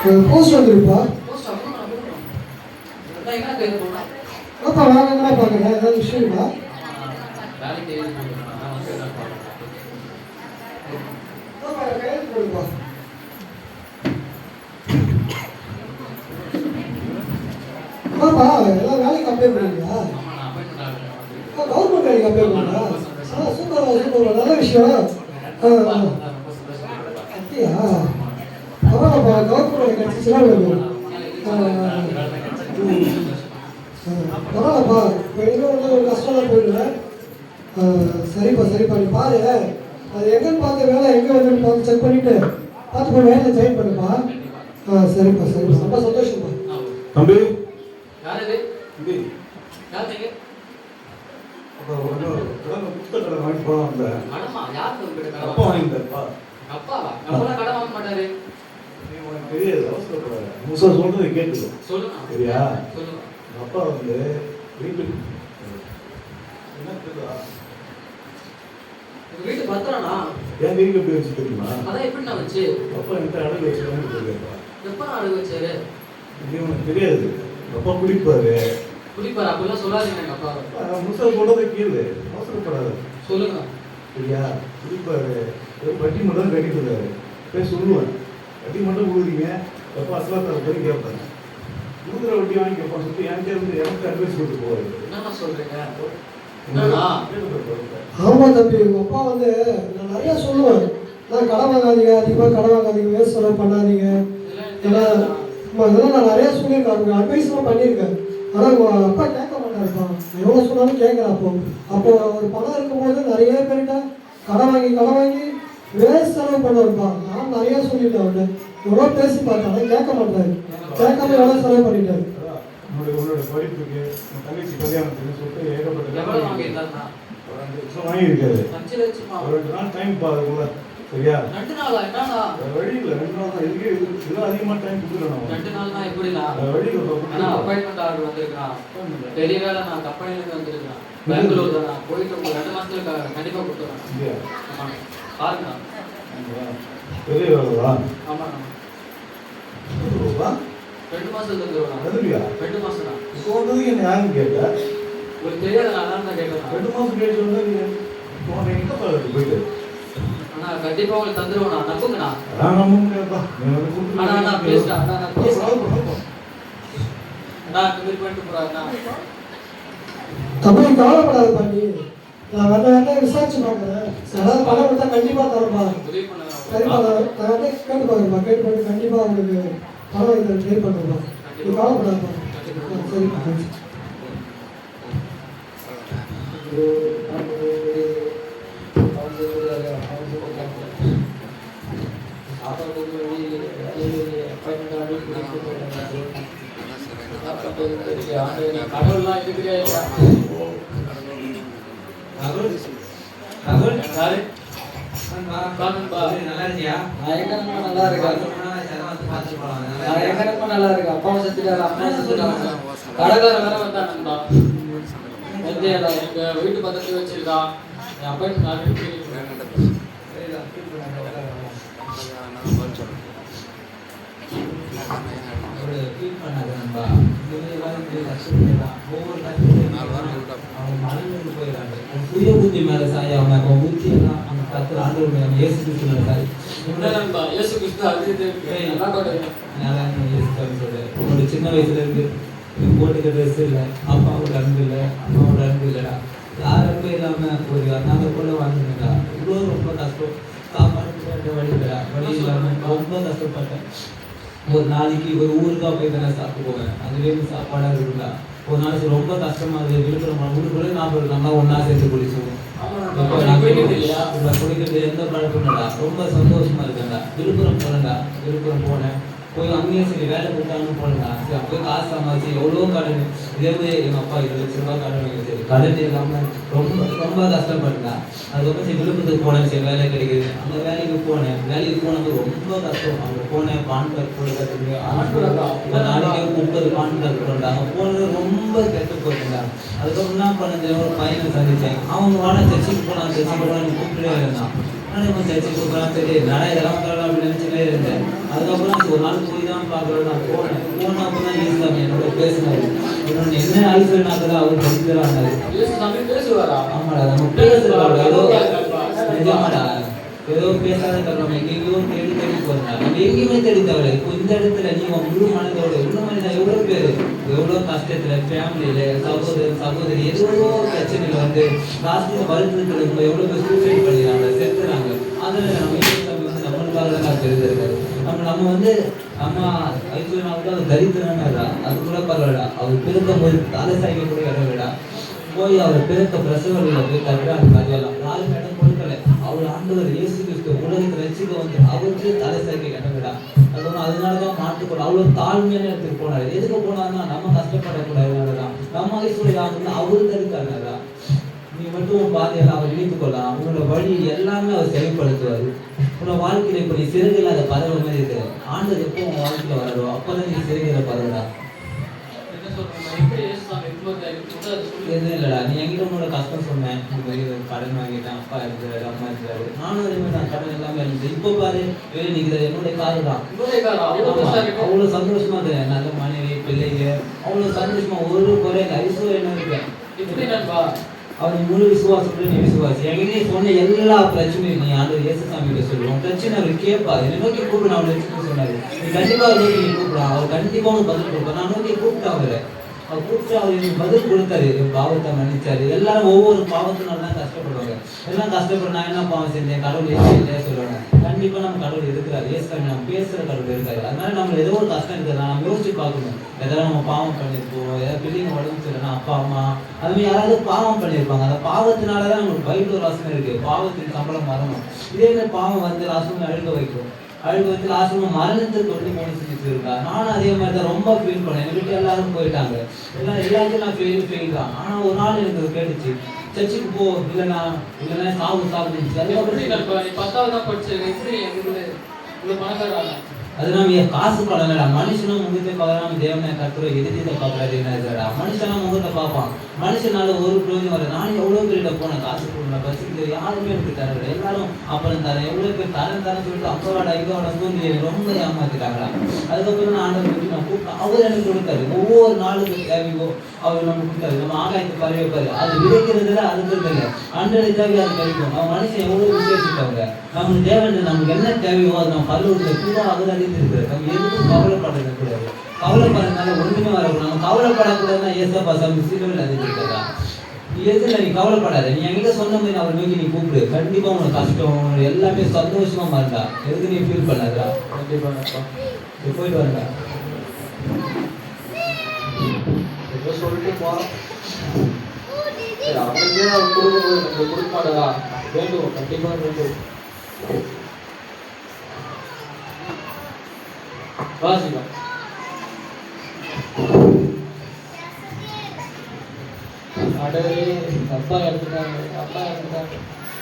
Post வந்துருப்பா. Post அப்புறம் நான் என்ன கேட்க போறேன்? அப்பா வாங்க என்ன பாக்குறேன்? ஏதாவது விஷயமா? வேலைக்கு தேடி போறேன். நான் வந்து என்ன பாக்குறேன்? அப்பா கையில் போடுப்பா. ஆமா எல்லாம் வேலைக்கு அப்ளை பண்ணுறீங்களா? ஆமா நான் அப்பாயின்மெண்ட் ஆகிறேன். கவர்மெண்ட் வேலைக்கு அப்ளை பண்ணுறா? சூப்பரா சூப்பர் நல்ல விஷயம். ரொம்ப சந்தோஷமா அப்படியா? பரவாயில்லப்பா கவர்மெண்ட் வேலை கிடைச்சிச்சுன்னா பரவாயில்லப்பா. இப்போ இன்னும் ஒரு கஷ்டம் தான் போயிடுவேன். சரிப்பா சரிப்பா நீ பாரு அது எங்கன்னு பார்த்து வேலை எங்கே வந்துன்னு பார்த்து செக் பண்ணிவிட்டு பார்த்து போய் வேலையில் ஜாயின் பண்ணுப்பா. சரிப்பா சரிப்பா ரொம்ப சந்தோஷம்ப்பா. தம்பி யார் இது? யார் நீங்க? புத்தகங்களை வாங்கிட்டு போகலாம் வந்தேன். கடமா? யார் உங்ககிட்ட கடை அப்பா வாங்கிட்டாருப்பா. அப்பாவா? நம்மளாம் கடை வாங்க மாட்டாரு. உனக்கு தெரியாது அவசரப்படாது. முசா சொல்றதை கேட்டுக்கோ. சொல்லுங்க. சரியா? சொல்லுங்க. அப்பா வந்து வீட்டுக்கு என்ன தெரியுதா? உங்க வீட்டு பத்திரம்னா? என் வீட்டுக்கு எப்படி வச்சு தெரியுமா? அதான் எப்படி நான் வச்சு? அப்பா என்கிட்ட அடகு வச்சுருவாங்க தெரியாதுப்பா. எப்ப நான் அடகு வச்சாரு? இது உனக்கு தெரியாது. அப்பா குடிப்பாரு. குடிப்பாரு அப்படிலாம் சொல்லாதீங்க எங்க அப்பாவை. முசா சொல்றதை கேளு. அவசரப்படாது. சொல்லுங்க. சரியா? குடிப்பாரு. வட்டி மட்டும் தான் கட்டிட்டு போய் சொல்லுவேன். வட்டி மட்டும் கொடுக்குறீங்க. அப்பா அசலாத்தார போய் கேட்பாரு. கொடுக்குற வட்டி வாங்கி கேட்பான் சொல்லிட்டு என்கிட்ட இருந்து எனக்கு அட்வைஸ் கொடுத்து போவாரு. என்னண்ணா சொல்றீங்க? என்னண்ணா? ஆமா தம்பி உங்க அப்பா வந்து நான் நிறைய சொல்லுவேன். நான் கடன் வாங்காதீங்க அதிகமாக கடன் வாங்காதீங்க வேஸ்ட் செலவு பண்ணாதீங்க. ஏன்னா இதெல்லாம் நான் நிறைய சொல்லியிருக்கேன் அவங்க அட்வைஸ்லாம் பண்ணியிருக்கேன். ஆனால் உங்கள் அப்பா கேட்க மாட்டாருப்பா. எவ்வளோ சொன்னாலும் கேட்குறேன். அப்போ ஒரு பணம் இருக்கும்போது நிறைய பேர்கிட்ட கடன் வாங்கி வேஸ்ட் செலவு பண்ணுவாருப்பா. நான் நிறைய சொல்லிட்டேன் அவர்கிட்ட எவ்வளோ பேசி பார்த்தேன் கேட்க மாட்டாரு. கேட்காம எவ்வளோ செலவு பண்ணிட்டாரு. உன்னோட படிப்புக்கு தங்கச்சி கல்யாணத்துக்கு சொல்லிட்டு ஏகப்பட்ட எவ்வளவு வாங்கியிருந்தாருண்ணா? ஒரு 5 லட்சம் வாங்கியிருக்காரு. 5 லட்சமா? ஒரு 2 நாள் டைம் பாருங்கள. சரியா? 2 நாளா? என்னண்ணா? வழி இல்லை 2 நாள் தான். இதுக்கே இதெல்லாம் அதிகமாக டைம் கொடுக்குறோம். 2 நாள்னா எப்படிண்ணா? வழி அண்ணா அப்பாயின்மெண்ட் ஆர்டர் வந்திருக்கான். பெரிய வேலை நான் கம்பெனிலேருந்து வந்திருக்கேன். பெங்களூர் தான். நான் போயிட்டு ஒரு 2 மாசத்துல கண்டிப்பாக கொடுத்துருவேன். ஆமாம் பாருங்கண்ணா. பெரிய வேலைவா? ஆமாண்ணா. 2 மாசத்துல தந்துருவேண்ணா. அதுலையா? 2 மாசம் தான். இப்போ வந்ததுக்கு என்ன யாருன்னு கேட்டா? ஒரு தெரியாத நான் தான் கேட்கறேன். 2 மாதம் கழிச்சு வந்தால் நீங்கள் எங்கே போயிட்டு அண்ணா கண்டிப்பாக உங்களுக்கு தந்துருவேண்ணா. நம்புங்கண்ணா. அதான் நம்ப முடியாதுப்பா. அண்ணா அண்ணா பேசுகிறேன். அண்ணா நான் பேசுகிறேன். அண்ணா கம்மி பண்ணிட்டு போகிறாருண்ணா. தம்பி கவலைப்படாத பண்ணி நான் வேணா விசாரிச்சு பார்க்குறேன். ஏதாவது பணம் கொடுத்தா கண்டிப்பாக தரப்பா. உதவி பண்ணுங்க. சரிப்பா நான் கேட்டு பாருப்பா. கேட்டு பண்ணி கண்டிப்பாக உங்களுக்கு பணம் இதை ட்ரை பண்ணுறப்பா. நீ கவலைப்படாதப்பா. சரிப்பா தேங்க்ஸ். கடவுள்லாம் இருக்கிறியா? நல்லா இருக்கியா? நல்லா இருக்கேன். நல்லா இருக்கேன். அப்பாவும் செத்துட்டாரு, அம்மாவும் செத்துட்டாங்க. கடைக்காரன் வேற வந்தானுங்களா? வந்து எங்க வீட்டு பக்கத்துல வச்சிருக்கான். என் அப்பாயின்மெண்ட் ஆர்டர் ஃபீல் பண்ணாதப்பா. ஒவ்வொரு அவங்க மனநிலை போயிடறாங்க. சுய புத்தி மேலே சாயாம அவன் புத்தி எல்லாம் அந்த 10 ஆண்டு இயேசு கிறிஸ்து மேலே சாய். இயேசு கிறிஸ்து அது உன்னோட சின்ன வயசுல இருந்து போட்டுக்க ட்ரெஸ் இல்லை, அப்பாவோட அன்பு இல்லை, அம்மாவோட அன்பு இல்லைடா. யார் அன்பு இல்லாமல் ஒரு அண்ணாத போல வாழ்ந்துடா. இவ்வளோ ரொம்ப கஷ்டம். சாப்பாடு வழி இல்லைடா. வழி இல்லாமல் ரொம்ப கஷ்டப்பட்டேன். ஒரு நாளைக்கு ஒரு ஊருக்கா போய் தானே சாப்பிட்டு போவேன். அதுலேருந்து சாப்பாடாக இருக்குண்டா. ஒரு நாளைக்கு ரொம்ப கஷ்டமா இருக்குது. விழுப்புரம் ஊருக்குள்ளே நான் நம்ம ஒன்றா சேர்த்து குடிச்சோம். இப்போ நான் குடிக்கிறது எந்த பழக்கம் இல்லைடா. ரொம்ப சந்தோஷமா இருக்கேன்டா. விழுப்புரம் போனேன்டா. விழுப்புரம் போனேன். போய் அங்கேயும் சரி வேலை கொடுத்தாங்கன்னு போனேன்டா. சரி அப்போ காசு சமாளிச்சு எவ்வளோ கடன். இதே எங்கள் அப்பா 20 லட்ச ரூபா கடன் வாங்கி சரி கடன் இல்லாமல் ரொம்ப ரொம்ப கஷ்டப்பட்டேன். அதுக்கப்புறம் சரி விழுப்புரத்துக்கு போனேன். சரி வேலை கிடைக்குது. அந்த வேலைக்கு போனேன். வேலைக்கு போனது ரொம்ப கஷ்டம். அங்கே போனேன். பான் கார்டு போடுறதுக்கு ஒரு நாளைக்கு 30 பான் கார்டு போடுறா. அங்கே போனது ரொம்ப கெட்டு போயிட்டேன்டா. அதுக்கப்புறம் என்ன பண்ண ஒரு பையனை சந்தித்தேன். அவங்க வாழ சர்ச்சைக்கு போனான். சர்ச்சைக்கு போனான்னு கூப்பிட்டுட்டே இருந்தான். நான் இப்போ சர்ச்சுக்கு போகலாம் சரி நான் இதெல்லாம் பண்ணலாம் அப்படின்னு நினச்சிட்டே இருந்தேன். அதுக்கப்புறம் ஒரு நாள் போய் தான் பார்க்குறது நான் போனப்போ தான் ஈஸ்வரன் என்னோட பேசினாரு. இன்னொன்று என்ன ஆலோசனைனாக்கதான் அவர் படிக்கிறாங்க. ஆமாடா நம்ம பேசுகிறோம் நிஜமாடா ஏதோ பேசாத நம்ம எங்கேயோ தேடி தேடி போறா நம்ம எங்கேயுமே தேடி தவிர இப்போ இந்த இடத்துல நீ முழு மனதோட இன்னும் மனிதன் எவ்வளோ பேர் எவ்வளோ கஷ்டத்துல ஃபேமிலியில சகோதரி எவ்வளோ பிரச்சனைகள் வந்து லாஸ்ட்ல வருத்தத்துல எவ்வளோ பேர் சூசைட் பண்ணிடுறாங்க செத்துறாங்க. அதில் நம்ம வந்து நம்மளுக்காக தான் தெரிஞ்சிருக்காரு. நம்ம வந்து அம்மா ஐஸ்வர்யாவுக்கு அவர் தரித்திரம்னா அது கூட பரவாயில்ல. அவர் பிறக்கும் போது தலை சாய்க்க கூட இடம் விடா போய் அவர் பிறக்க பிரசவத்தில் போய் தவிர அது கதையெல்லாம் யாரும் இடம் கொடுக்கல. அவர் ஆண்டவர் இயேசு கிறிஸ்து உலகத்தை ரசிக்க வந்து அவருக்கு தலை சாய்க்க இடம் விடா. அதனாலதான் மாட்டுக்கூட அவ்வளோ தாழ்மையான இடத்துக்கு போனாரு. எதுக்கு போனாருன்னா நம்ம கஷ்டப்படக்கூடாதுனாலதான். நம்ம ஐஸ்வர்யா அவரு தடுக்காருனாரா நீ மட்டும் உன் பாதையெல்லாம் அவர் இணைத்துக் கொள்ளலாம். உன்னோட வழி எல்லாமே அவர் செயல்படுத்துவார். உன்னோட வாழ்க்கையில இப்ப நீ சிறகு இல்லாத பறவை மாதிரி இருக்கிற ஆண்டவர் எப்போ உன் வாழ்க்கையில வரடோ அப்பதான் நீ சிறகிற பறவைடா. எதுவும் இல்லடா நீ என்கிட்ட உன்னோட கஷ்டம் சொன்னேன். இந்த மாதிரி கடன் வாங்கிட்டேன், அப்பா இருக்கிறாரு அம்மா இருக்கிறாரு. நானும் அதே மாதிரி நான் கடன் எல்லாமே இருந்துச்சு. இப்போ பாரு வெளியே நிற்கிறது என்னுடைய காரு தான். அவ்வளோ சந்தோஷமா இருக்கேன். நல்ல மனைவி பிள்ளைங்க அவ்வளோ சந்தோஷமா ஒரு குறை ஐஸ்வர்யா என்ன இருக்கேன். அவர் முழு விசுவாசப்பட்டு நீ விசுவாசி என்கிட்ட சொன்ன எல்லா பிரச்சனையும் நீ ஆண்டவர் இயேசுசாமிகிட்ட சொல்லுவோம். பிரச்சனை அவர் கேட்பாரு. என்னை நோக்கி கூப்பிடு நான் அவரை சொன்னாரு. நீ கண்டிப்பா அவர் நோக்கி நீ கூப்பிடலாம். அவர் கண்டிப்பா உனக்கு பதில் கொடுப்பார். நான் நோக்கி கூப்பிட்டேன் அவரை. அவர் கூப்பிட்டு அவர் எனக்கு பதில் கொடுத்தாரு. என் பாவத்தை மன்னிச்சாரு. எல்லாரும் ஒவ்வொரு பாவத்தினால தான் கஷ்டப்படுவாங்க. எல்லாம் கஷ்டப்பட நான் என்ன பாவம் செஞ்சேன் கடவுள் இல்லையா சொல்லுவாங்க. கண்டிப்பா நம்ம கடவுள் இருக்கிறார். இயேசுசாமி நம்ம பேசுற கடவுள் இருக்காரு. அதனால நம்ம ஏதோ ஒரு கஷ்டம் இருக்கிறதா நம்ம யோசிச்சு பார்க்கணும். எதாவது நம்ம பாவம் பண்ணியிருப்போம். ஏதாவது பிள்ளைங்க உடம்பு சரியில்லைன்னா அப்பா அம்மா அது மாதிரி யாராவது பாவம் பண்ணியிருப்பாங்க. அந்த பாவத்தினாலதான் நம்மளுக்கு பைபிள் ஒரு வாசனை இருக்கு. பாவத்தின் சம்பளம் மரணம். இதே மாதிரி பாவம் வந்து லாஸ்ட் அழுக வைக்கும். அழுக வச்சு லாஸ்ட் மரணத்துக்கு கொண்டு போன செஞ்சுட்டு இருக்கா. நானும் அதே மாதிரி தான் ரொம்ப ஃபீல் பண்ணேன். எங்க வீட்டு எல்லாரும் போயிட்டாங்க. எல்லாத்தையும் நான் ஃபெயில் தான். ஆனா ஒரு நாள் எனக்கு கேட்டுச்சு சர்ச்சுக்கு போ இல்லைன்னா சாப்பிடுச்சு. அதுக்கப்புறம் 10வது தான் படிச்சிருக்கேன். எப்படி இவ்வளவு பணக்காரங்க அது நம்ம காசு படலடா. மனுஷனும் முகத்தை பார்க்கலாம் தேவனை கத்துற எதிர்த்தை பார்க்கறாரு என்ன இருக்கிறா. மனுஷனா முகத்தை பார்ப்பான். மனுஷனால ஒரு பிரயோஜனம் வர. நானும் எவ்வளவு பேர்கிட்ட போனேன் காசு கொடுங்க பஸ்ஸுக்கு யாருமே எனக்கு தரல. எல்லாரும் அப்புறம் தரேன் எவ்வளவு பேர் தரேன் சொல்லிட்டு 50 வாடா 50 வாடா சொல்லி ரொம்ப ஏமாத்திட்டாங்களா. அதுக்கப்புறம் நான் ஆண்டவர் நான் கூப்பிட்டேன். அவர் எனக்கு கொடுத்தாரு. ஒவ்வொரு நாளுக்கு தேவையோ அவர் நம்ம கொடுத்தாரு. நம்ம ஆகாயத்தை பறவை வைப்பாரு. அது விதைக்கிறதுல அறுக்கிறது இல்லை. அன்றைய தேவை அது கிடைக்கும். அவன் மனுஷன் எவ்வளவு விசேஷிப்பாங்க. நமக்கு தேவை நமக்கு என்ன தேவையோ அது நம்ம கல்லூரியில் கூட அவர் இருக்கிறது. நம்ம எதுக்கும் கவலைப்படுறது கூடாது. கவலைப்படுறதுனால ஒண்ணுமே வரக்கூடாது. நம்ம கவலைப்படக்கூடாதுன்னா ஏசப்பா சாமி சீக்கிரம் அதிகரிக்கிறதா எதுல நீ கவலைப்படாத. நீ என்கிட்ட சொன்ன மாதிரி அவர் நோக்கி நீ கூப்பிடு. கண்டிப்பா உனக்கு கஷ்டம் எல்லாமே சந்தோஷமா மாறுதா. எதுக்கு நீ ஃபீல் பண்ணாதா. கண்டிப்பா போயிட்டு வரா சொல்லிட்டு போறோம். அவனுக்கே அவர் கொடுக்கும்போது நம்ம கொடுக்க மாட்டதா வேண்டும். கண்டிப்பா வேண்டும். வாசிப்பா அடவே அப்பா இறந்துட்டாங்க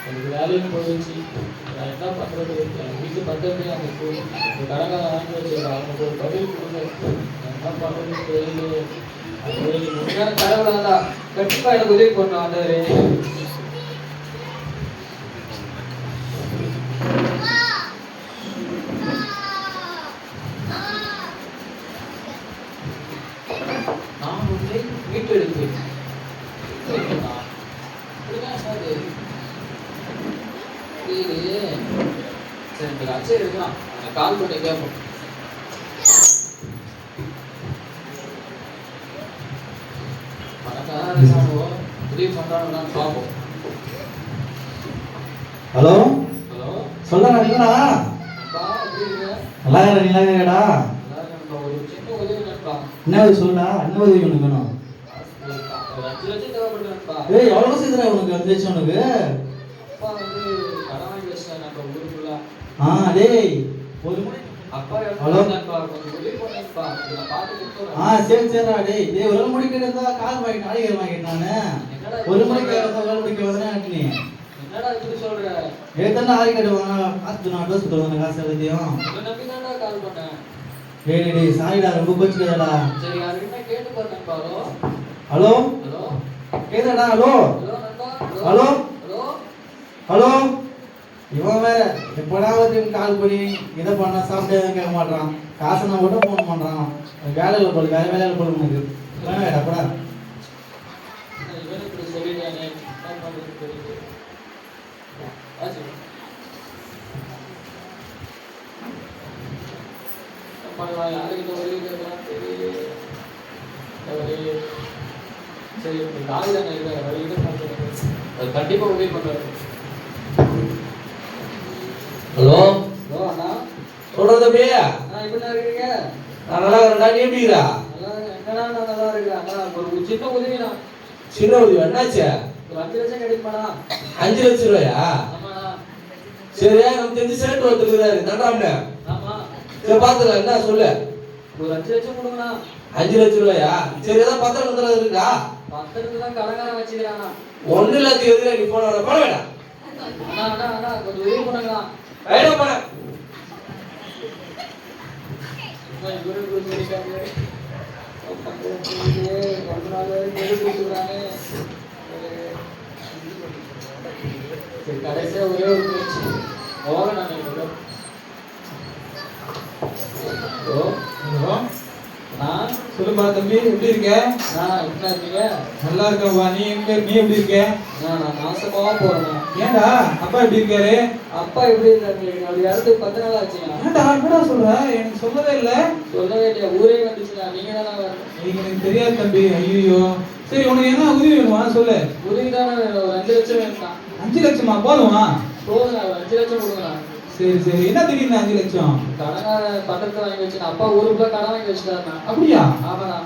எனக்கு வேலையும் போயிடுச்சு. நான் என்ன பண்றது. என் வீட்டு பக்கத்துலேயே அந்த கடங்கார வாங்கி வச்சிருக்கேன். அவனுக்கு ஒரு பதில் கொடுங்க. என்ன பண்றதுன்னு தெரியல. உண்மையான கடவுளாதா கண்டிப்பா எனக்கு உதவி பண்ணும் ஆண்டவரே. நான் வந்து வீட்டு எடுத்து சரி அச்சே இருக்கலாம். கால் பண்ணி கேட்போம். உதவி பண்றாங்களான்னு பார்ப்போம். ஹலோ ஹலோ சொல்லுங்க நீங்களா நல்லா இருக்கடா. ஒரு சின்ன உதவி நண்பா. என்ன சொல்லுடா. என்ன உதவி உனக்கு வேணும். ஒரு 5 லட்சம் தேவைப்படுதுப்பா. ஏய் எவ்வளவு சீக்கிரம் உனக்கு வந்துச்சு உனக்கு. அப்பா வந்து கடன் வாங்கி வச்சிட்டாங்க நம்ம ஊருக்குள்ள. டேய் ஒரு அப்பா இறந்துட்டாங்கப்பா. கொஞ்சம் உதவி பண்ணுங்கப்பா. நான் பார்த்து கொடுத்துறேன். சரிடா. டேய் ஒரு மணிக்கு இருந்தா கால் வாங்கி நாளைக்கு வாங்கிட்டேன் நானு. ஒரு மணிக்கு இருந்தா ஒரு மணிக்கு வந்தா நீ என்னடா இப்படி சொல்ற. ஏத்தனா ஆரி கட்டுவாங்க காசு நான் அட்ரஸ் கொடுவாங்க காசு எல்லாத்தையும். உன்னை நம்பி தான்டா கால் பண்ணேன். டேய் சாரிடா ரொம்ப கோச்சுக்கடா. சரி யாருக்கிட்ட கேட்டு பாருங்கப்பா. Hello hello. கேக்குதாடா. ஹலோ ஹலோ நண்பா. Hello hello. ஹலோ இவன் வேற எப்படா வந்து கால் பண்ணி இதை பண்ண சாப்பிட்டு கேட்க மாட்டான். காசை நான் மட்டும் ஃபோன் பண்ணுறான். வேலையில் போல வேற வேலையில் போல உனக்கு வேணாம் அப்படா. இவன் இப்படி சொல்லிட்டானே, என்ன பண்ணுறது தெரியல. ஆச்சு. என்ன பண்ணலாம், யாருக்கிட்ட உதவி கேட்கலாம் தெரியல. சரி, காலி தானே இருக்காரு, வழிகிட்ட பார்த்து அது கண்டிப்பாக உதவி பண்ணுறாரு. ஹலோ ஹலோ அண்ணா. சொல்றது அப்படியே எப்படி இருக்கீங்க? நான் நல்லா இருக்கா, நீ எப்படிடா? நல்லா என்னடா நான் நல்லா இருக்கிறேன் அண்ணா. ஒரு சின்ன உதவிண்ணா. சின்ன உதவி என்னாச்சு? ஒரு 5 லட்சம் கிடைக்குமாண்ணா? 5 லட்சம் ரூபாயா? ஆமாண்ணா. சரி, நம்ம தெரிஞ்சு சேர்த்து வந்துருக்காரு நன்றாம்ல. ஆமா. சரி பாத்துக்கலாம், என்ன சொல்லு. ஒரு 5 லட்சம் கொடுங்கண்ணா. 5 லட்சம் ரூபாயா? சரி, ஏதாவது பத்திரம் பத்திரம் இருக்கா? பத்திரத்துல தான் கடங்காரன் வச்சுக்கிறாண்ணா. 1 லட்சம் எதுல நீ போன போட வேண்டாம். அண்ணா அண்ணா அண்ணா கொஞ்சம் உதவி பண்ணுங்கண்ணா. வேண்டாம் போன. இவருக்கு சொல்லிட்டாங்க. கொஞ்ச நாள் வரைக்கும் கொடுத்துக்கிறாங்க. சரி, கடைசியா ஒரே ஒரு முயற்சி. போக நான் நினைக்கிறேன். ஹலோ ஹலோ, நான் சொல்லுப்பா தம்பி, எப்படி இருக்க? என்ன இருக்கீங்க? நல்லா இருக்கேன்பா. நீ எப்படி இருக்க? நான் நாசமாக போறேன். ஏன்டா அப்பா எப்படி இருக்காரு? அப்பா எப்படி இருக்காரு? அப்படி இடத்துக்கு 10 நாள் ஆச்சுங்க. ஏன்டா என்னடா சொல்ற? எனக்கு சொல்லவே இல்லை. சொல்லவே இல்லையா? ஊரே வந்துச்சுண்ணா. நீங்க தானே வரணும். எனக்கு தெரியாது தம்பி. ஐயோ, சரி, உனக்கு என்ன உதவி வேணுமா சொல்லு. உதவி தானே வேணும். ஒரு 5 லட்சம் வேணும்ண்ணா. 5 லட்சமா போதுமா? போதுண்ணா, ஒரு 5 லட்சம் கொடுங்கண்ணா. சரி சரி, என்ன திடீர்னு 5 லட்சம்? கடனை பத்திரத்தை வாங்கி வச்சுண்ணா. அப்பா ஊருக்குள்ள கடன் வாங்கி வச்சுட்டாருண்ணா. அப்படியா? ஆமாண்ணா.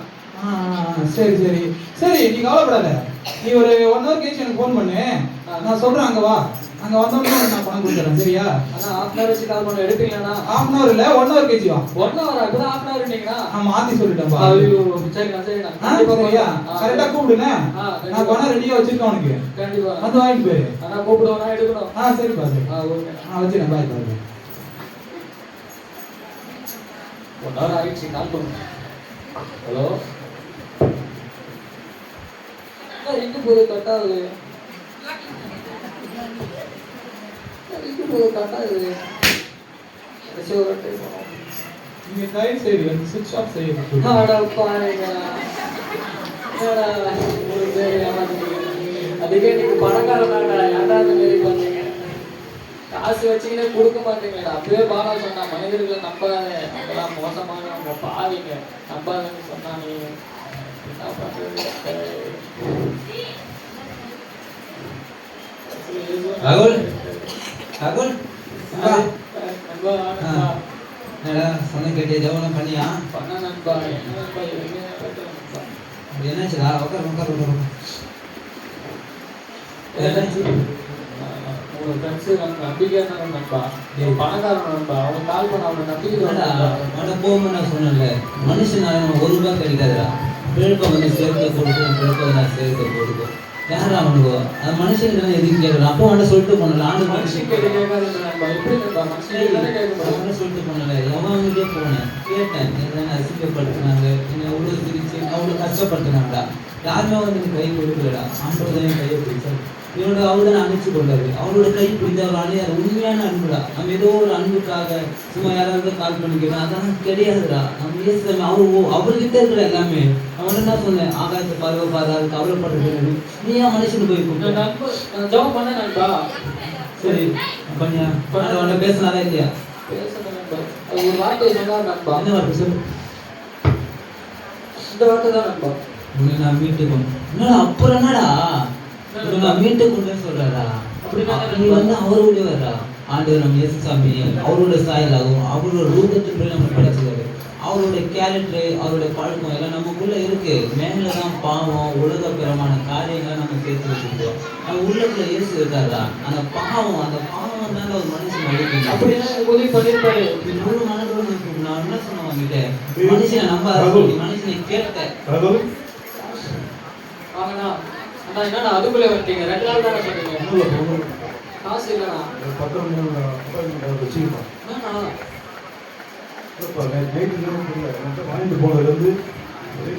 சரி சரி சரி, நீ கவலைப்படாத. நீ ஒரு 1 hour கழிச்சு எனக்கு ஃபோன் பண்ணு. நான் சொல்றேன், அங்க வா. அங்க வந்தோடனே நான் பணம் கொடுத்துறேன், சரியா? அண்ணா ½ hour வச்சு கால் பண்ண எடுப்பீங்களாண்ணா? ½ hour இல்ல, 1 hour கழிச்சு வா. 1 hour இப்பதான் ½ hour இருந்தீங்கன்னா. ஆமா, ஆத்தி சொல்லிட்டேன்பா. ஐயோ, சரிண்ணா சரிண்ணா. சரியா? கரெக்டா கூப்பிடுங்க. கண்டிப்பா. நான் பணம் ரெடியா வச்சிருக்கேன் உனக்கு. கண்டிப்பா. வந்து வாங்கிட்டு போயிரு. அண்ணா கூப்பிடுவோண்ணா, எடுக்கணும். சரிப்பா சரி. ஓகே. வச்சிருக்கேன், பாய் பாய். 1 hour ஆயிடுச்சு, கால் பண்ணுங்க. ஹலோ, எங்க போகுது? கட்டாது. எங்க போகுது? கட்டாது. நீங்க தயவு செய்து சுவிட்ச் ஆஃப் செய்யுங்க. அதுக்கே நீங்க பணக்காரனாடா, ஏன்டா இந்த மாதிரி பண்ணீங்க? காசு வச்சுக்கினே கொடுக்க மாட்டீங்களா? அப்பவே பாலா சொன்னா, மனிதர்களை நம்பாத, அவங்களாம் மோசமானவங்க, பாவிங்க, நம்பாதன்னு சொன்னா. நீ என்ன பண்றது? ராகுல், ராகுல், நண்பா, என்னடா சொன்ன கேட்டே ஜெவனம் பண்ணியா? பண்ண நண்பா, என்ன நண்பா, எதுவுமே நடக்கல நண்பா. அப்படி என்னாச்சுடா? உட்கார் உட்கார் உட்கார். என்னாச்சு? உங்க ஃப்ரெண்ட்ஸு நம்பிக்கையா இருந்தாங்க நண்பா. பணக்காரன் நண்பா. அவங்க கால் பண்ண அவங்க நம்பிக்கை போகும்போது நான் சொன்னேன்ல, மனுஷன் 1 ரூபாய் கிடைக்காதுடா. பிழைப்ப வந்து சேர்க்க கொடுக்கும், பிழைப்ப நான் சேர்க்க கொடுக்கும். யாரா அவனுக்கோ அது மனுஷன் எதுக்கு கேட்கலாம்? அப்போ அவன்கிட்ட சொல்லிட்டு போனல, ஆண்டு மனுஷன் கேட்காது நண்பா. எப்படி நண்பா மனுஷன் கேட்க சொல்லிட்டு போனல, எவன்கிட்டே போனேன், கேட்டேன். என்ன அசிங்கப்படுத்தினாங்க, என்ன அவ்வளோ சிரிச்சு அவ்வளோ கஷ்டப்படுத்தினாங்கடா. யாருமே வந்து எனக்கு கை கொடுக்கலடா. ஆம்பளை கையை பிடிச்சாரு. இவனோட அவள் தான் அணைச்சு கொண்டாரு. அவளோட கை பிடித்த ஒரு அணையார் உண்மையான அன்புடா. நம்ம ஏதோ ஒரு அன்புக்காக சும்மா யாராவது கால் பண்ணிக்கிறோம், அதெல்லாம் கிடையாதுடா. நம்ம ஏசுமே அவர்கிட்ட இருக்கிற எல்லாமே. அவன் என்ன சொன்னேன், ஆகாயத்தை பார்வை பாராது கவலைப்படுறது. நீ ஏன் மனுஷனுக்கு போய் கூப்பிட்டு நண்பா? ஜெபம் பண்ண நண்பா. சரி பண்ணியா? அவனை பேசினாரா இல்லையா? பேசணும் நண்பா. அது ஒரு வார்த்தை சொன்னார் நண்பா. என்ன வார்த்தை சொல்லு? இந்த வார்த்தை தான் நண்பா. உன்னை நான் மீட்டு கொண்டு. என்னடா அப்புறம் என்னடா நான் மீட்டு கொண்டு சொல்றாரா? நீ வந்து அவருடைய வர்றா. ஆண்டவர் நம்ம இயேசு சாமி அவரோட சாயலாகவும் அவரோட ரூபத்தின்படி நம்ம படைச்சிருக்காரு. அவருடைய கேரக்டர், அவருடைய பழக்கம் எல்லாம் நமக்குள்ள இருக்கு. மேலதான் பாவம், உலகப்பிரமான காரியங்களை நம்ம சேர்த்து வச்சிருக்கோம். நம்ம உள்ளத்துல இயேசு இருக்காரா? அந்த பாவம் தான் ஒரு மனுஷன் அழிக்கணும். அப்படின்னா உதவி பண்ணிருப்பாரு. முழு மனதோடு நான் என்ன சொன்ன வாங்கிட்ட, மனுஷனை நம்பாத, மனுஷனை கேட்ட. வாங்கண்ணா. அண்ணா என்னண்ணா அதுக்குள்ளே வந்துட்டீங்க? 2 நாள் தானே சொன்னீங்க. காசு இல்லைண்ணா. பத்திரம் வச்சுக்கிட்டோம். என்னண்ணா? நைட்டு வாங்கிட்டு போனதுலேருந்து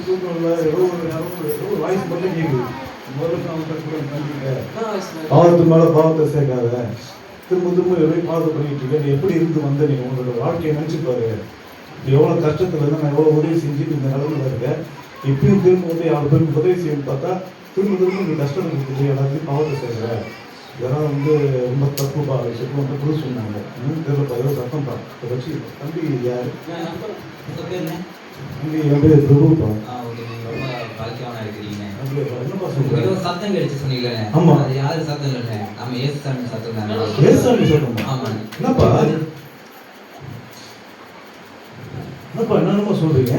தூக்கம் இல்லை. ஏதோ ஒரு வாய்ஸ் மட்டும் கேட்குது. முதல்ல அவன் நம்பிக்கை என்ன வயசு? பாவத்து மேலே பாவத்தை சேர்க்காத, திரும்ப திரும்ப எப்படி பாவத்தை பண்ணிட்டு இருக்க, நீ எப்படி இருந்து வந்த, நீ உங்களோட வாழ்க்கையை நினைச்சு பாரு, நீ எவ்வளோ கஷ்டத்துல இருந்தா நான் எவ்வளோ உதவி செஞ்சுட்டு இந்த நிலவுல இருக்க, இப்பயும் திரும்ப வந்து யாரும் பேருக்கு உதவி செய்யணும்னு பார்த்தா திரும்ப திரும்ப நீ கஷ்டம் கொடுத்துட்டு எல்லாத்தையும் பாவத்தை செய்கிற, இதெல்லாம் வந்து ரொம்ப தப்புப்பா. சொல்லி வந்து புது சொன்னாங்க. தெரியலப்பா, ஏதோ சத்தம்ப்பா. இதை வச்சு தம்பி யார்? உங்க பேர் என்ன? தம்பி என் பேர் பிரபுப்பா. ஓகே, நீங்க ரொம்ப பாக்கியவானா இருக்கிறீங்க. என்னப்பா ஏதோ சொல்றேன்? சத்தம் கிடைச்சு சொன்னீங்களே, ஆமா. அது யாரு சத்தம் இல்லைண்ணே, நம்ம ஏசுசாமி சத்தம் தானே. ஏசாமி சொல்லணுமா? ஆமாண்ணே. என்னப்பா என்னப்பா என்னென்னமா சொல்றீங்க?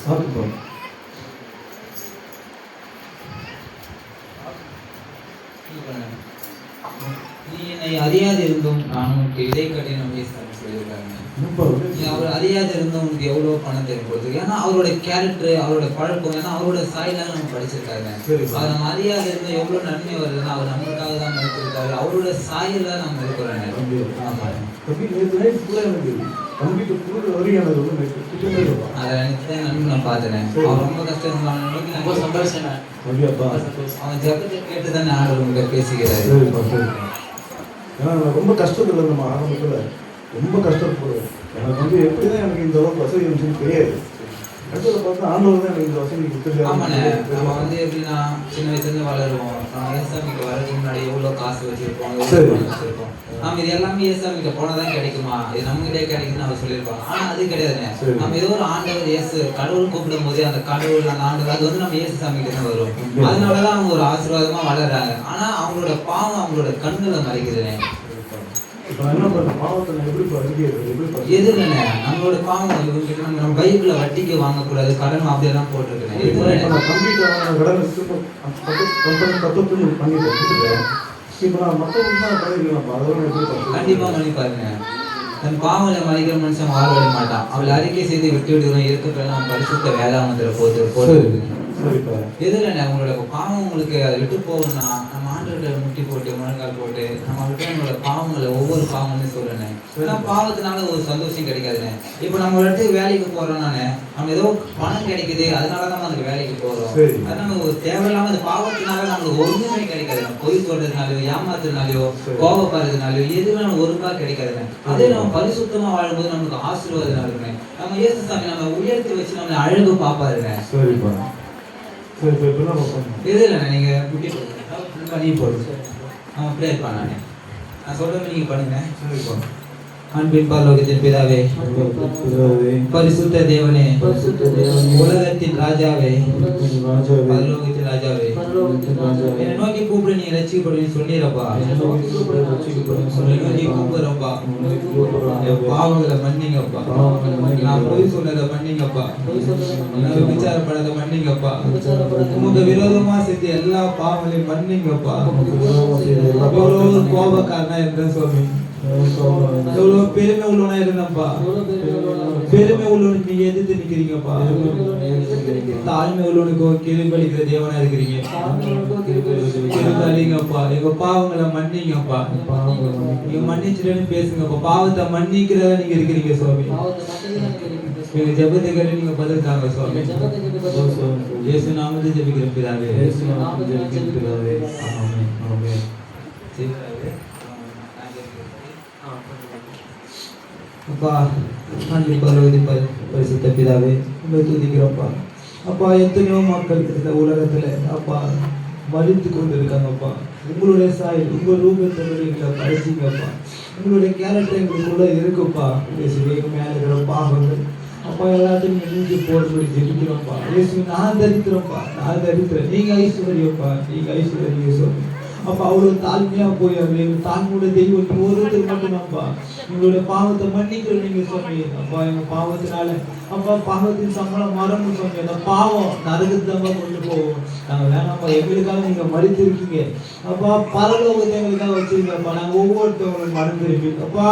சாப்பிட்டுப்பா. நீ என்னை அறியாது இருந்தும் நான் உனக்கு இதை கட்டினம் ஏசுசாமி சொல்லியிருக்காங்க. என்னப்பா நீ அவர் அறியாது இருந்தும் உனக்கு எவ்வளோ பணம் தேவைப்படுது. ஏன்னா அவரோட கேரக்டர், அவரோட பழக்கம், ஏன்னா அவரோட சாயலாக நம்ம படிச்சிருக்காங்க. சரி. அவர் நம்ம அறியாது இருந்தால் எவ்வளோ நன்மை வருதுன்னா அவர் நம்மளுக்காக தான் மறுத்திருக்காரு. அவரோட சாயலாக நம்ம இருக்கிறோம். ஆமாம். தம்பி நேற்று நைட் ஃபுல்லாக எனக்கு தம்பிக்கு புது வரியானது வந்து எனக்கு கிட்டமே இல்லைப்பா. அதை நினைச்சு நன்மை நான் பார்த்தேன். அவர் ரொம்ப கஷ்டம், ரொம்ப சந்தோஷம். அப்படியாப்பா? அவன் ஜபத்தை கேட்டு தானே ஆண்டவர் உங்கள்கிட்ட பேசுகிறாரு. சரிப்பா சரி. ஏன்னா நான் ரொம்ப கஷ்டத்தில் நம்ம ஆரம்பத்தில் ரொம்ப கஷ்டப்படுவேன். எனக்கு வந்து எப்படி தான் எனக்கு இந்த அளவுக்கு வசதி இருந்துச்சுன்னு தெரியாது. அடுத்தது பார்த்தா ஆண்டவர் தான் எனக்கு இந்த வசதி ஆமாண்ணே, நம்ம கொடுத்துருக்காரு. வந்து எப்படின்னா சின்ன வயசுலேருந்து வளருவோம். நம்ம ஏசாமிக்கு வரதுக்கு முன்னாடி எவ்வளோ காசு வச்சிருப்போம், சரி. எவ்வளோ பணம் வச்சிருப்போம். நம்ம இது எல்லாமே ஏசாமிக்கு போனதான் கிடைக்குமா, இது நம்மகிட்டே கிடைக்குதுன்னு அவர் சொல்லியிருப்பாங்க. ஆனா அது கிடையாதுண்ணே. சரி. நம்ம ஏதோ ஒரு ஆண்டவர் இயேசு கடவுள் கூப்பிடும் போதே அந்த கடவுள் அந்த ஆண்டவர் அது வந்து நம்ம இயேசு சாமிகிட்ட தான் வரும். அதனாலதான் அவங்க ஒரு ஆசீர்வாதமா வளர்றாங்க. ஆனா அவங்களோட பாவம் அவங்களோட கண்ணுல மறைக்குதுண்ணே. இப்போ நான் என்ன பண்ணுறேன், பாவத்தை நான் எப்படி அறிக்கையிறது, எப்படி எது இல்லைண்ணே, நம்மளோட பாவம் இவங்ககிட்ட நம்ம பைபிள்ல வட்டிக்கு வாங்கக்கூடாது, கடன் அப்படியெல்லாம் போட்டிருக்கேன். இப்போ நான் கம்ப்ளீட்டாக கடனை திரும்ப கம்பெனி தப்பு பண்ணிட்டேன் கொடுத்துட்டேன். இப்போ நான் மற்றவங்க தான் பண்ணிருக்கேன். அதெல்லாம் எப்படி பண்ணுறது? கண்டிப்பா மணி பாருங்க, தன் பாவங்களை மறைக்கிற மனுஷன் வாழ்வடைய மாட்டான். அவளை அறிக்கை செய்து விட்டு விடுவோம், இருக்கப்பெல்லாம் பரிசுத்த வேதாமத்துல போட்டு சரிப்பா. எதுல உங்களோட பாவம் உங்களுக்கு அதை விட்டு போகணும்னா நம்ம ஆண்டவர்கிட்ட முட்டி போட்டு முழங்கால் போட்டு நம்ம விட்டு நம்மளோட பாவங்களை ஒவ்வொரு பாவங்கள்னு சொல்றேன். ஏன்னா பாவத்தினால ஒரு சந்தோஷம் கிடைக்காதுண்ணே. இப்போ நம்ம ஒரு இடத்துக்கு வேலைக்கு போறோம்னானே, நம்ம ஏதோ பணம் கிடைக்குது அதனால நம்ம அந்த வேலைக்கு போறோம். அது நம்ம ஒரு தேவையில்லாம அந்த பாவத்தினால நம்மளுக்கு ஒண்ணுமே கிடைக்காது. நம்ம பொய் சொல்றதுனாலயோ, ஏமாத்துறதுனாலயோ, கோபப்படுறதுனாலயோ எதுவுமே நம்ம ஒரு ரூபாய் கிடைக்காதுண்ணே. அதே நம்ம பரிசுத்தமா வாழும்போது நம்மளுக்கு ஆசீர்வாதம் இருக்குண்ணே. நம்ம இயேசு சாமி நம்ம உயர்த்தி வச்சு நம்மளை அழகு பாப்பாருங்க. சரிப்பா சரி. இப்போ என்ன பண்ணுறோம்? எது இல்லைண்ணே, நீங்க முட்டி போடுங்க, நீ போடு, ப்ரேயர் பண்ணானே, நான் சொல்றேன் நீங்க பண்ணுங்க. சரிப்பா. அன்பின் பரலோகத்தின் பிதாவே, பரிசுத்த தேவனே, உலகத்தின் ராஜாவே, பரலோகத்தின் ராஜாவே, என்னை நோக்கி கூப்பிடு நீ ரட்சிக்கப்படுவேன்னு சொன்னீரப்பா. என்னை நோக்கி கூப்பிடுறப்பா, என் பாவங்களை மன்னிங்கப்பா, நான் பொய் சொன்னதை மன்னிங்கப்பா, நான் விசாரப்படாத மன்னிங்கப்பா, உங்க விரோதமா செஞ்ச எல்லா பாவங்களையும் மன்னிங்கப்பா. எவ்வளவு கோபக்காரனா இருந்தேன் சுவாமி, எவ்வளவு பெருமை உள்ளவனா இருந்தப்பா, பெருமை உள்ளவனுக்கு நீங்க எதிர்த்து நிக்கிறீங்கப்பா, தாழ்மை உள்ளவனுக்கு கிருபளிக்கிற தேவனா இருக்கிறீங்க. கிருபளிங்கப்பா, எங்க பாவங்களை மன்னிங்கப்பா, நீங்க மன்னிச்சுட்டேன்னு பேசுங்கப்பா. பாவத்தை மன்னிக்கிறதா நீங்க இருக்கிறீங்க சுவாமி. எங்க ஜெபத்தை கேட்டு நீங்க பதில் தாங்க சுவாமி. இயேசு நாமத்தில் ஜெபிக்கிறேன் பிதாவே. ஆமென் ஆமென். அப்பா அன்பு பரவதி பரிசுத்த பிதாவே, உங்களை துதிக்கிறோம்ப்பா. அப்பா எத்தனையோ மக்கள் இந்த உலகத்துல அப்பா மறித்து கொண்டு இருக்காங்கப்பா. உங்களுடைய சாயல் உங்கள் ரூபத்தை எங்களை படைச்சிங்கப்பா. உங்களுடைய கேரக்டர் எங்களுக்குள்ள இருக்குப்பா. இயேசுவே மேல இருக்கிற பாவங்கள் அப்பா எல்லாத்தையும் நீங்கி போடும்படி ஜெபிக்கிறோம்ப்பா. இயேசு நான் தரித்திரம்ப்பா, நான் தரித்திரம், நீங்க ஐஸ்வர்யப்பா, நீங்க ஐஸ்வர்யம் சொல்லி அப்பா அவ்வளவு தாழ்மையா போய் தாழ்மையோட தெய்வம் ஒருத்தர் மட்டும்தான்ப்பா. உங்களுடைய பாவத்தை மன்னிக்கிற நீங்க சொன்னீங்க அப்பா. எங்க பாவத்தினால அப்பா பாவத்தின் சம்பளம் மரணம் சொன்னீங்க. அந்த பாவம் நரகத்தமா கொண்டு போவோம். நாங்க வேணாம்ப்பா, எங்களுக்காக நீங்க மறித்திருக்கீங்க அப்பா. பரலோகத்தை எங்களுக்காக வச்சிருக்கப்பா. நாங்க ஒவ்வொருத்தவங்களும் மனம் திருப்பி அப்பா,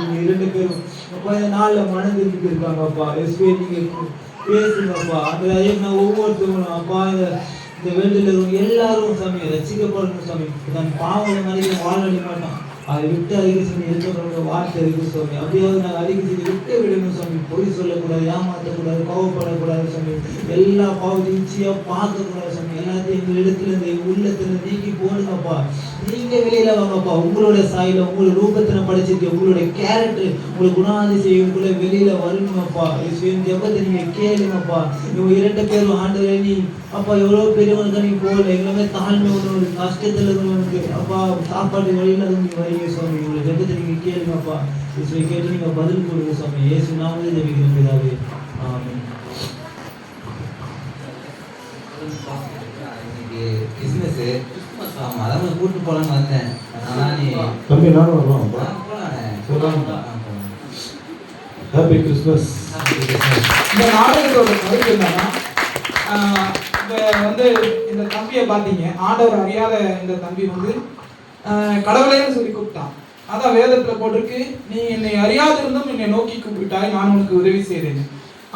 நீங்க 2 பேரும் அப்பா இந்த நாள்ல மனம் திருப்பி இருக்காங்கப்பா. எஸ்வே நீங்க பேசுங்கப்பா. அந்த நான் ஒவ்வொருத்தவங்களும் அப்பா இந்த வேண்டியில் எல்லாரும் சாமி ரசிக்கப்படணும் சாமி. தன் பாவங்களை மனிதன் வாழ மாட்டான். அதை விட்டு அடிக்க சொல்லி இருக்கிறவங்க வார்த்தை இருக்கு சுவாமி. அப்படியாவது நாங்கள் அடிக்க சொல்லி விட்டு விடணும் சுவாமி. பொய் சொல்லக்கூடாது, ஏமாற்றக்கூடாது, கோவப்படக்கூடாது சுவாமி. எல்லா பாவத்தையும் ஈஸியாக பார்க்கக்கூடாது சுவாமி. எல்லாத்தையும் எங்கள் இடத்துல இருந்து உள்ளத்துல நீக்கி போடுங்கப்பா. நீங்க வெளியில வாங்கப்பா. உங்களோட சாயில உங்களோட ரூபத்தின படிச்சிருக்க உங்களுடைய கேரக்டர் உங்களை குணாதிசயங்களுக்குள்ள வெளியில வருங்கப்பா. ஜெபத்தை நீங்க கேளுங்கப்பா. இவங்க 2 பேரும் ஆண்டவரே நீ அப்பா எவ்வளவு பெரியவனுக்கு நீ போகல, எங்களுமே தாழ்மை உணவு கஷ்டத்துல இருந்தவனுக்கு அப்பா சாப்பாடு வழியில நீங்க வரீங்க சுவாமி. உங்களை ஜெபத்தை நீங்க கேளுங்கப்பா. இயேசுவை கேட்டு நீங்க பதில் கொடுங்க சுவாமி. இயேசு நாமமே ஜெபிக்கிறோம் பிதாவே. ஆமென். இன்னைக்கு கிறிஸ்மஸ் ஆமா அதான் கூட்டு போலான்னு வந்தேன். ஆனா நீ தம்பி நானும் வரலாம். போலானே ஹாப்பி கிறிஸ்மஸ். இந்த நாடகத்தோட கருத்து என்னன்னா, இப்போ வந்து இந்த தம்பியை பார்த்தீங்க, ஆண்டவர் அறியாத இந்த தம்பி வந்து கடவுளேன்னு சொல்லி கூப்பிட்டான். அதான் வேதத்தில் போட்டிருக்கு, நீ என்னை அறியாது இருந்தும் என்னை நோக்கி கூப்பிட்டாய், நான் உனக்கு உதவி செய்தேன்.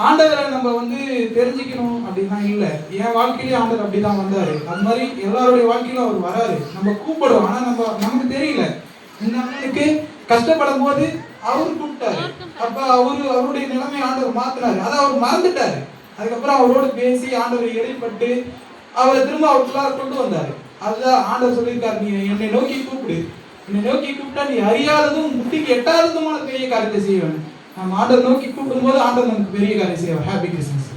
ஆண்டவரை நம்ம வந்து தெரிஞ்சுக்கணும் அப்படின்னா இல்லை. என் வாழ்க்கையிலேயே ஆண்டவர் அப்படி தான் வந்தார். அது மாதிரி எல்லாருடைய வாழ்க்கையிலும் அவர் வராரு. நம்ம கூப்பிடுவோம், ஆனால் நமக்கு தெரியல. இந்த அண்ணனுக்கு கஷ்டப்படும் போது அவர் கூப்பிட்டாரு. அப்போ அவருடைய நிலைமை ஆண்டவர் மாத்தினாரு. அதை அவர் மறந்துட்டாரு. அதுக்கப்புறம் அவரோடு பேசி ஆண்டவர் இடைப்பட்டு அவரை திரும்ப அவருக்குள்ளார கொண்டு வந்தாரு. அதுதான் ஆண்டவர் சொல்லியிருக்காரு, நீ என்னை நோக்கி கூப்பிடு. என்னை நோக்கி கூப்பிட்டா நீ அறியாததும் முட்டிக்கு எட்டாததுமான பெரிய காரியத்தை செய்வேன். நம்ம ஆண்டவர் நோக்கி கூப்பிடும் போது ஆண்டவர் நமக்கு பெரிய காரியம் செய்வார். Happy Christmas.